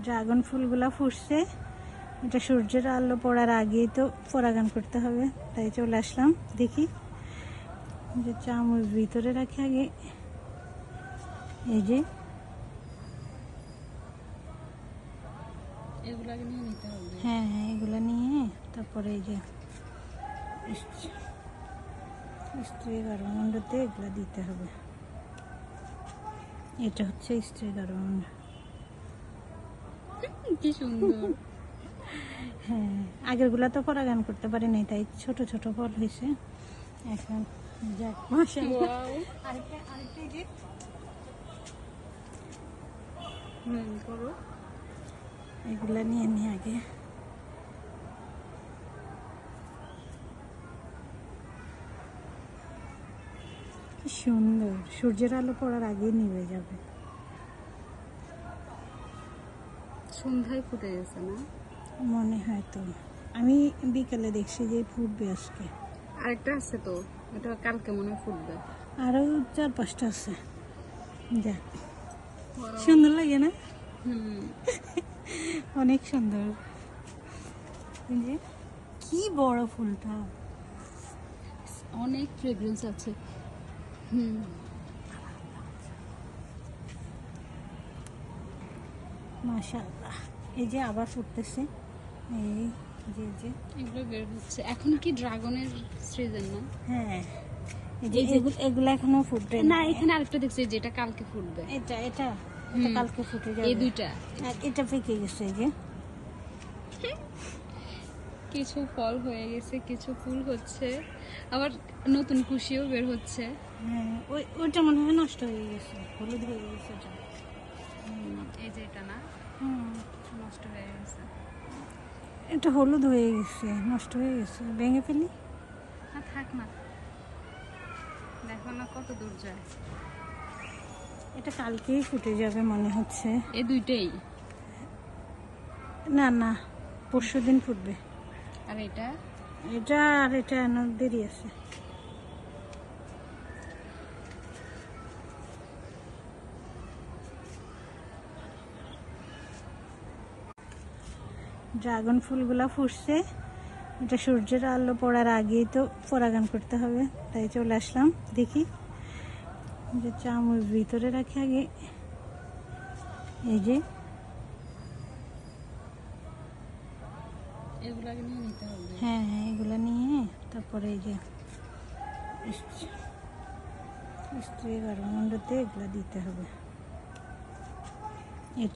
Dragon ফুলগুলা ফুটছে, এটা সূর্যের আলো পড়ার আগেই তো পরাগান করতে হবে, তাই চলে আসলাম। দেখি যে চামচ ভিতরে রাখি আগে। এই যে হ্যাঁ হ্যাঁ, এগুলা নিয়ে তারপরে এই যে স্ত্রী গার্ডমন্ডতে এগুলা দিতে হবে। এটা হচ্ছে স্ত্রী গার্ডমন্ড। কি সুন্দর। হ্যাঁ, আগেরগুলা তো পরাগান করতে পারি নাই, তাই ছোট ছোট ফল হয়েছে এখন। যাক মাশাআল্লাহ। আরেকটা এই যে করো। এগুলা নিয়ে নি আগে। কি সুন্দর, সূর্যের আলো পড়ার আগেই নিভে যাবে। সন্ধ্যায় ফুটে গেছে না? মনে হয় তো, আমি বিকেলে দেখছি যে ফুটবে আজকে। আরেকটা আছে তো, এটা কালকে মনে হয় ফুটবে। আরো 4-5টা আছে। যাক, সুন্দর লাগে না? অনেক সুন্দর। এই যে কি বড় ফুলটা, অনেক ফ্রেগ্রেন্স আছে। মাশাআল্লাহ। এই যে আবার ফুটতেছে। এই যে এগুলো বের হচ্ছে এখন। কি ড্রাগনের সিজন না? হ্যাঁ, এই যে এগুলো এখনো ফুটবে না। এখানে আরেকটা দেখছি যেটা কালকে ফুটবে। এটা কালকে ফুটে যাবে। এই দুইটা, আর এটা পেকে গেছে। এই যে কিছু ফল হয়ে গেছে, কিছু ফুল হচ্ছে, আবার নতুন কুশিও বের হচ্ছে। হ্যাঁ, ওইটা মনে হয় নষ্ট হয়ে গেছে, হলুদ হয়ে গেছে ওটা। এই যে এটা না, নষ্ট হয়ে গেছে। এটা হলুদ হয়ে গেছে, নষ্ট হয়ে গেছে, ভেঙে ফেলি। না থাক না, দেখো না কত দূর যায়। এটা কালকেই ফুটে যাবে মনে হচ্ছে। এই দুইটাই? না, পরশুদিন ফুটবে। আর এটা আর এটা দেরি আছে। ড্রাগন ফুলগুলা ফুটছে, এটা সূর্যের আলো পড়ার আগেই তো পরাগান করতে হবে, তাই চলে আসলাম। দেখি যে চামচ ভিতরে রাখি আগে। এই যে এগুলো আগে নিয়ে নিতে হবে। হ্যাঁ হ্যাঁ, এগুলা নিয়ে তারপরে এই যে স্ত্রী গার্ডমন্ডতে এগুলা দিতে হবে।